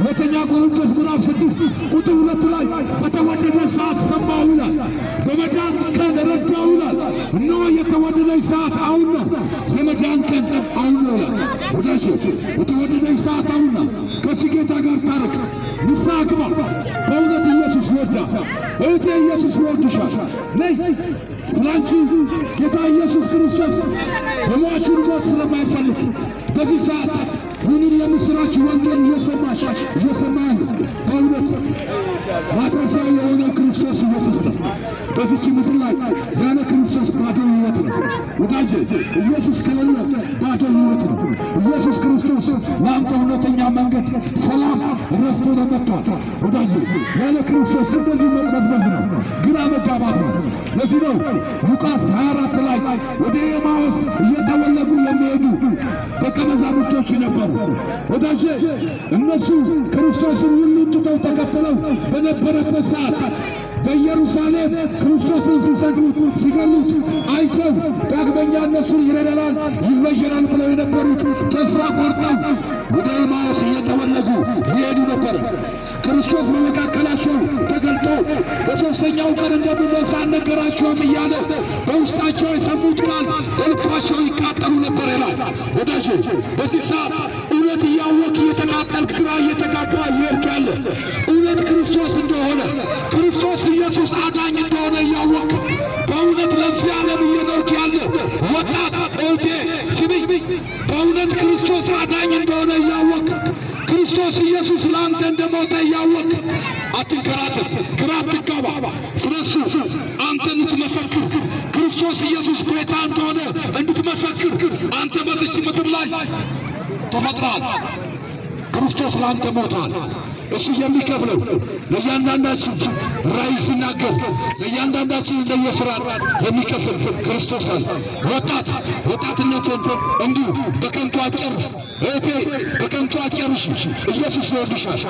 ሁለተኛ ቆሮንቶስ ምዕራፍ 6 ቁጥር 2 ላይ በተወደደ ሰዓት ሰማሁ ይላል፣ በመዳን ቀን ረዳሁ ይላል። እነሆ የተወደደች ሰዓት አሁን ነው፣ የመዳን ቀን አሁን ነው ይላል። ወዳጄ የተወደደች ሰዓት አሁን ነው። ከዚህ ጌታ ጋር ታረቅ፣ ንስሐ ግባ። በእውነት ኢየሱስ ይወዳል። እህቴ ኢየሱስ ይወድሻል። ነይ ስላንቺ ጌታ ኢየሱስ ክርስቶስ የሟቹን ሞት ስለማይፈልግ በዚህ ሰዓት ይህንን የምስራች ወንጌል እየሰማን በእውነት ማትረፊያ የሆነው ክርስቶስ ኢየሱስ ነው። በዚች ምድር ላይ ያለ ክርስቶስ ባዶ ሕይወት ነው ወዳጄ። ኢየሱስ ከሌለ ባዶ ሕይወት ነው። ኢየሱስ ክርስቶስ ለአንተ እውነተኛ መንገድ፣ ሰላም፣ ረፍቶ ነው መጥቷል ወዳጄ። ያለ ክርስቶስ እንደዚህ መቅበዝበዝ ነው፣ ግራ መጋባት ነው። ለዚህ ነው ሉቃስ 24 ላይ ወደ ኤማሁስ እየተወለጉ የሚሄዱ ደቀ መዛሙርቶች ነበሩ ወዳጄ። እነሱ ክርስቶስን ሁሉ ትተው ተከትለው በነበረበት ሰዓት በኢየሩሳሌም ክርስቶስን ሲሰቅሉት ሲገሉት አይተው ዳግመኛ እነሱን ይረዳናል ይበጀናል ብለው የነበሩት ተስፋ ቆርጠው ወደ ኤማሁስ እየተወለጉ ይሄዱ ነበር። ክርስቶስ በመካከላቸው ተገልጦ በሦስተኛው ቀን እንደሚነሳ አልነገራቸውም እያለ በውስጣቸው የሰሙት ቃል በልባቸው ይቃጠሉ ነበር ይላል ወዳጄ። በዚህ ሰዓት እውነት እያወቅ እየተቃጠልክ ግራ እየተጋባ እየሄድክ ያለ እውነት ክርስቶስ እንደሆነ ክርስቶስ ኢየሱስ አዳኝ እንደሆነ እያወቅ በእውነት ለዚህ ዓለም እየኖርክ ያለ ወጣት እህቴ ስሚኝ፣ በእውነት ክርስቶስ አዳኝ እንደሆነ እያወቅ ክርስቶስ ኢየሱስ ለአንተ እንደሞተ እያወቅ አትንከራተት፣ ግራ አትጋባ። ስለሱ አንተ እንድትመሰክር ክርስቶስ ኢየሱስ ጌታ እንደሆነ እንድትመሰክር አንተ በዚች ምድር ላይ ተፈጥረሃል። ክርስቶስ ለአንተ ሞቷል። እሱ የሚከፍለው ለእያንዳንዳችን ራእይ ሲናገር ለእያንዳንዳችን እንደየሥራ የሚከፍል ክርስቶስ አለ። ወጣትነትን እንዲሁ በከንቱ አጨርስ እህቴ፣ በከንቱ አጨርሽ። ኢየሱስ ይወድሻል።